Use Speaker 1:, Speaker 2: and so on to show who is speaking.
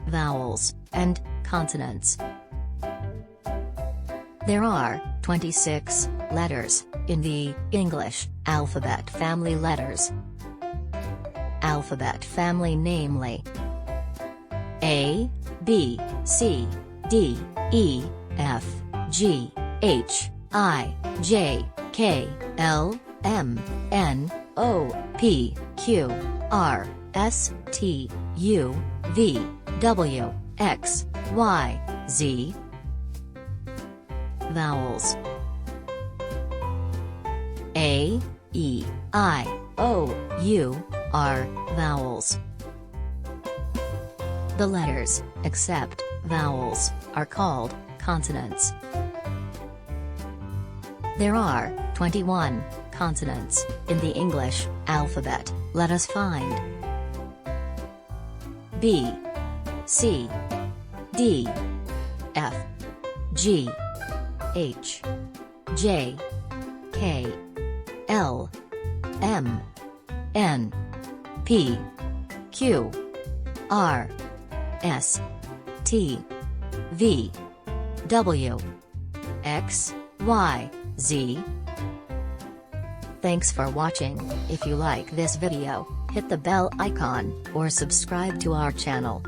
Speaker 1: vowels and consonants. There are 26 letters in the English alphabet family letters. Alphabet family, namely A, B, C, D, E, F, G, H, I, J, K, L, M, N, O, P, Q, R, S, T, U, V, W, X, Y, Z. Vowels. A, E, I, O, U, are vowels. The letters, except vowels, are called consonants. There are 21 consonants in the English alphabet. Let us find B, C, D, F, G, H, J, K, L, M, N, P, Q, R, S, T, V, W, X, Y, Z. Thanks for watching. If you like this video, hit the bell icon or subscribe to our channel.